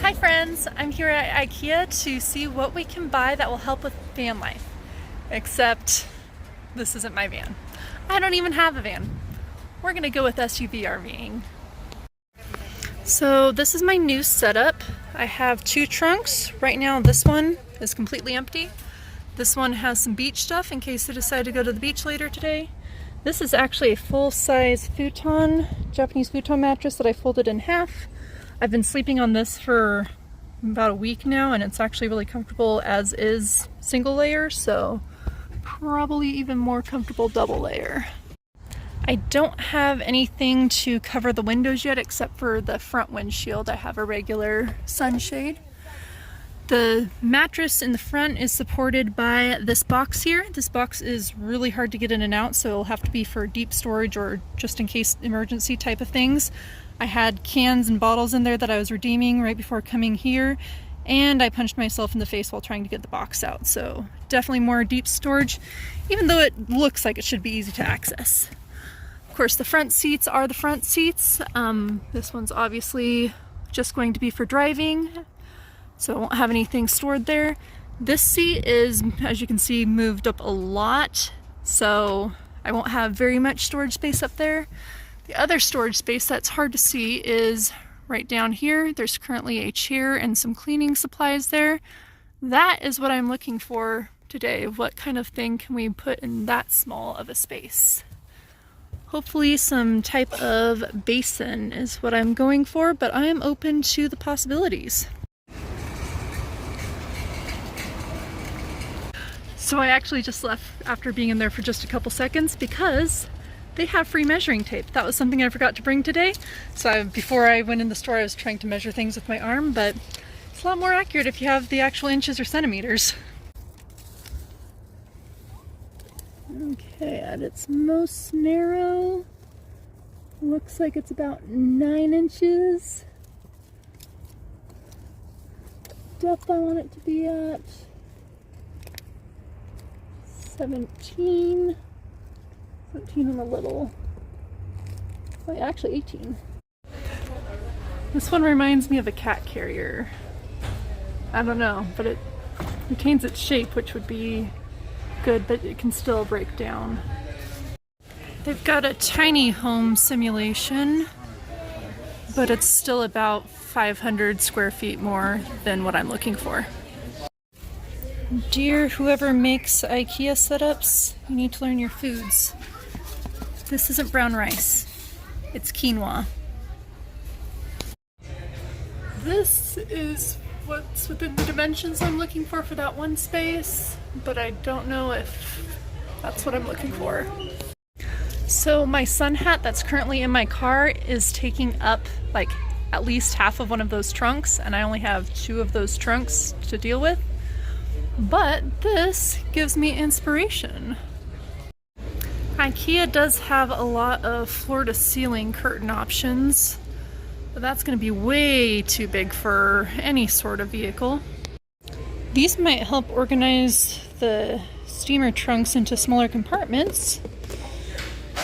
Hi friends, I'm here at IKEA to see what we can buy that will help with van life. Except this isn't my van. I don't even have a van. We're gonna go with SUVrving. So this is my new setup. I have two trunks. Right now this one is completely empty. This one has some beach stuff in case I decide to go to the beach later today. This is actually a full-size futon, Japanese futon mattress that I folded in half. I've been sleeping on this for about a week now, and it's actually really comfortable as is single layer, so probably even more comfortable double layer. I don't have anything to cover the windows yet except for the front windshield. I have a regular sunshade. The mattress in the front is supported by this box here. This box is really hard to get in and out, so it'll have to be for deep storage or just in case emergency type of things. I had cans and bottles in there that I was redeeming right before coming here, and I punched myself in the face while trying to get the box out. So definitely more deep storage, even though it looks like it should be easy to access. Of course, the front seats are the front seats. This one's obviously just going to be for driving, so I won't have anything stored there. This seat is, as you can see, moved up a lot, so I won't have very much storage space up there. The other storage space that's hard to see is right down here. There's currently a chair and some cleaning supplies there. That is what I'm looking for today. What kind of thing can we put in that small of a space? Hopefully some type of basin is what I'm going for, but I am open to the possibilities. So I actually just left after being in there for just a couple seconds because they have free measuring tape. That was something I forgot to bring today. So before I went in the store, I was trying to measure things with my arm, but it's a lot more accurate if you have the actual inches or centimeters. Okay, at its most narrow, looks like it's about 9 inches. Depth I want it to be at 17 and a little. Well, actually 18. This one reminds me of a cat carrier. I don't know, but it retains its shape, which would be good, but it can still break down. They've got a tiny home simulation, but it's still about 500 square feet more than what I'm looking for. Dear whoever makes IKEA setups, you need to learn your foods. This isn't brown rice, it's quinoa. This is what's within the dimensions I'm looking for that one space, but I don't know if that's what I'm looking for. So my sun hat that's currently in my car is taking up like at least half of one of those trunks, and I only have 2 of those trunks to deal with. But this gives me inspiration. IKEA does have a lot of floor-to-ceiling curtain options, but that's going to be way too big for any sort of vehicle. These might help organize the steamer trunks into smaller compartments,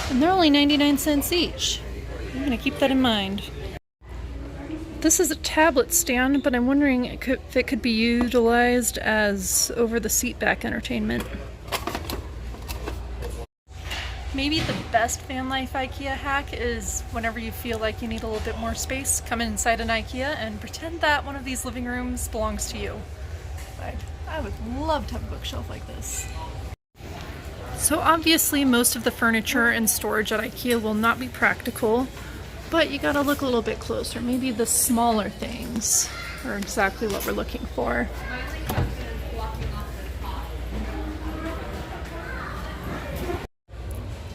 and they're only 99 cents each. I'm going to keep that in mind. This is a tablet stand, but I'm wondering if it could be utilized as over-the-seat back entertainment. Maybe the best van life IKEA hack is whenever you feel like you need a little bit more space, come inside an IKEA and pretend that one of these living rooms belongs to you. I would love to have a bookshelf like this. So obviously most of the furniture and storage at IKEA will not be practical, but you gotta look a little bit closer. Maybe the smaller things are exactly what we're looking for.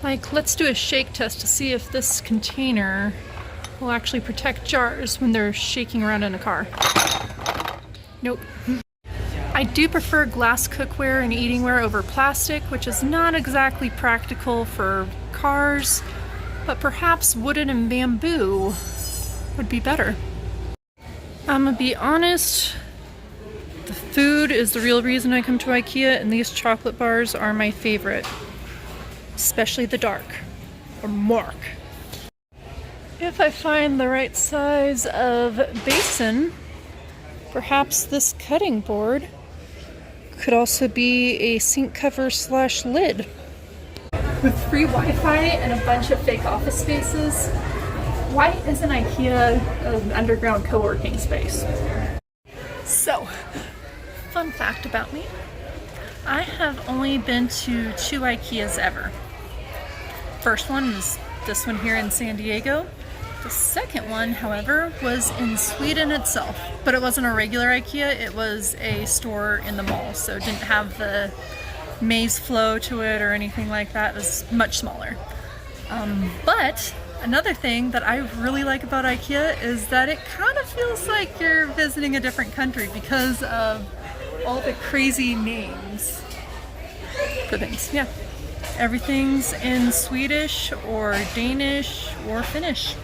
Like, let's do a shake test to see if this container will actually protect jars when they're shaking around in a car. Nope. I do prefer glass cookware and eatingware over plastic, which is not exactly practical for cars, but perhaps wooden and bamboo would be better. I'm gonna be honest, the food is the real reason I come to IKEA, and these chocolate bars are my favorite. Especially the dark, or mark. If I find the right size of basin, Perhaps this cutting board could also be a sink cover / lid. With free Wi-Fi and a bunch of fake office spaces, why isn't IKEA an underground co-working space? So, fun fact about me, I have only been to 2 IKEAs ever. First one was this one here in San Diego. The second one, however, was in Sweden itself, but it wasn't a regular IKEA, it was a store in the mall, so it didn't have the maze flow to it or anything like that. It was much smaller. But another thing that I really like about IKEA is that it kind of feels like you're visiting a different country because of all the crazy names for things. Yeah, everything's in Swedish or Danish or Finnish.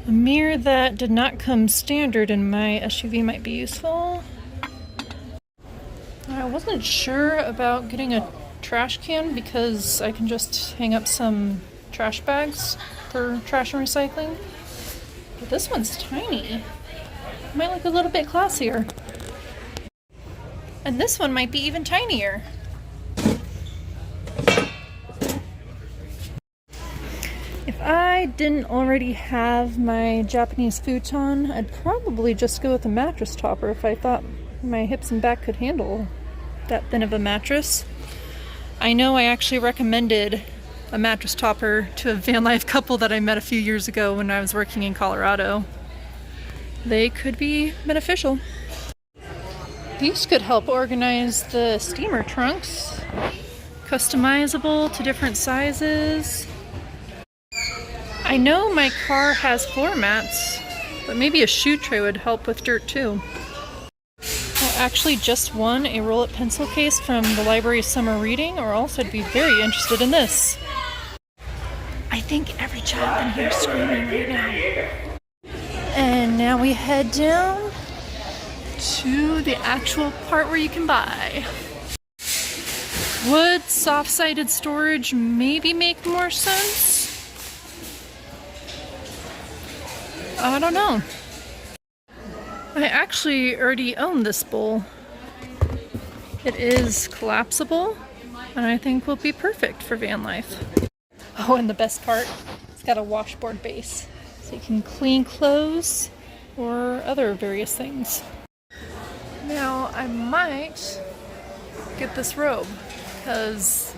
A mirror that did not come standard in my SUV might be useful. I wasn't sure about getting a trash can because I can just hang up some trash bags for trash and recycling. But this one's tiny. It might look a little bit classier. And this one might be even tinier. If I didn't already have my Japanese futon, I'd probably just go with a mattress topper if I thought my hips and back could handle that thin of a mattress. I know I actually recommended a mattress topper to a van life couple that I met a few years ago when I was working in Colorado. They could be beneficial. These could help organize the steamer trunks. Customizable to different sizes. I know my car has floor mats, but maybe a shoe tray would help with dirt too. I actually just won a roll-up pencil case from the library's summer reading, or else I'd be very interested in this. I think every child in here is screaming right now. And now we head down to the actual part where you can buy. Would soft-sided storage maybe make more sense? I don't know. I actually already own this bowl. It is collapsible, and I think will be perfect for van life. Oh, and the best part, it's got a washboard base, so you can clean clothes or other various things. Now, I might get this robe, because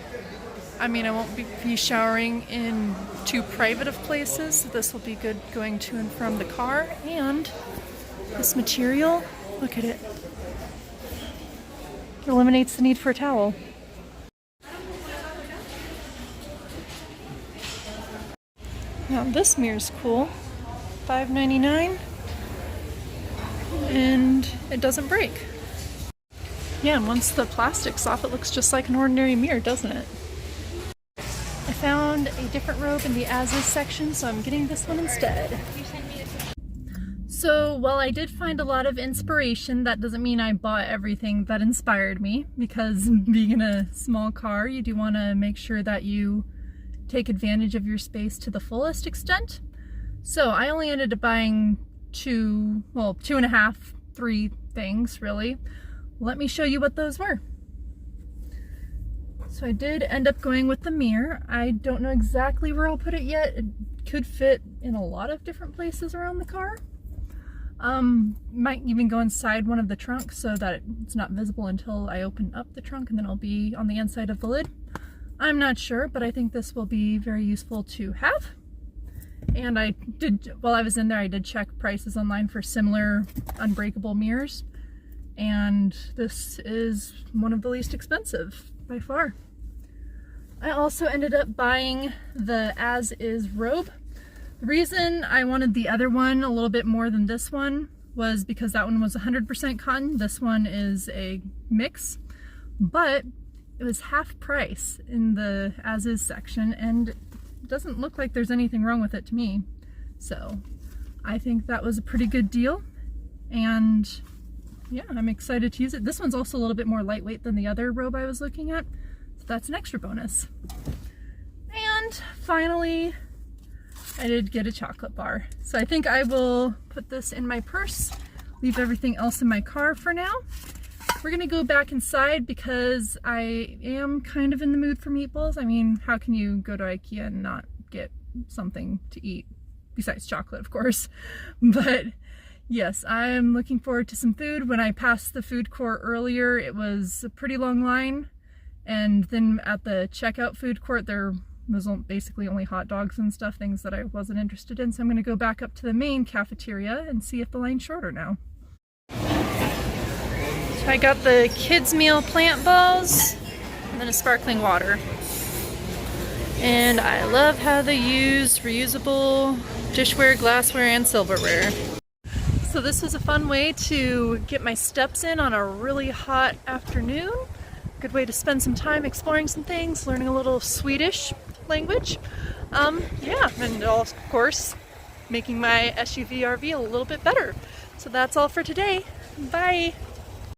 I won't be showering in too private of places, so this will be good going to and from the car. And this material, look at it. It eliminates the need for a towel. Now this mirror's cool. $5.99, and it doesn't break. Yeah, and once the plastic's off, it looks just like an ordinary mirror, doesn't it? I found a different robe in the as-is section, so I'm getting this one instead. So while I did find a lot of inspiration, that doesn't mean I bought everything that inspired me, because being in a small car, you do want to make sure that you take advantage of your space to the fullest extent. So I only ended up buying 2.5, 3 things really. Let me show you what those were. So I did end up going with the mirror. I don't know exactly where I'll put it yet. It could fit in a lot of different places around the car. Might even go inside one of the trunks so that it's not visible until I open up the trunk, and then it'll be on the inside of the lid. I'm not sure, but I think this will be very useful to have. And while I was in there, I did check prices online for similar unbreakable mirrors, and this is one of the least expensive by far. I also ended up buying the as-is robe. The reason I wanted the other one a little bit more than this one was because that one was 100% cotton. This one is a mix, but it was half price in the as-is section, and it doesn't look like there's anything wrong with it to me. So I think that was a pretty good deal, and yeah, I'm excited to use it. This one's also a little bit more lightweight than the other robe I was looking at, so that's an extra bonus. And finally, I did get a chocolate bar. So I think I will put this in my purse leave everything else in my car for now. We're gonna go back inside because I am kind of in the mood for meatballs. I mean, how can you go to IKEA and not get something to eat? Besides chocolate, of course. But yes, I am looking forward to some food. When I passed the food court earlier, it was a pretty long line. And then at the checkout food court, there was basically only hot dogs and stuff, things that I wasn't interested in. So I'm gonna go back up to the main cafeteria and see if the line's shorter now. So I got the kids meal plant balls and then a sparkling water. And I love how they use reusable dishware, glassware, and silverware. So this was a fun way to get my steps in on a really hot afternoon. Good way to spend some time exploring some things, learning a little Swedish language. Yeah, and of course, making my SUVrv a little bit better. So that's all for today. Bye!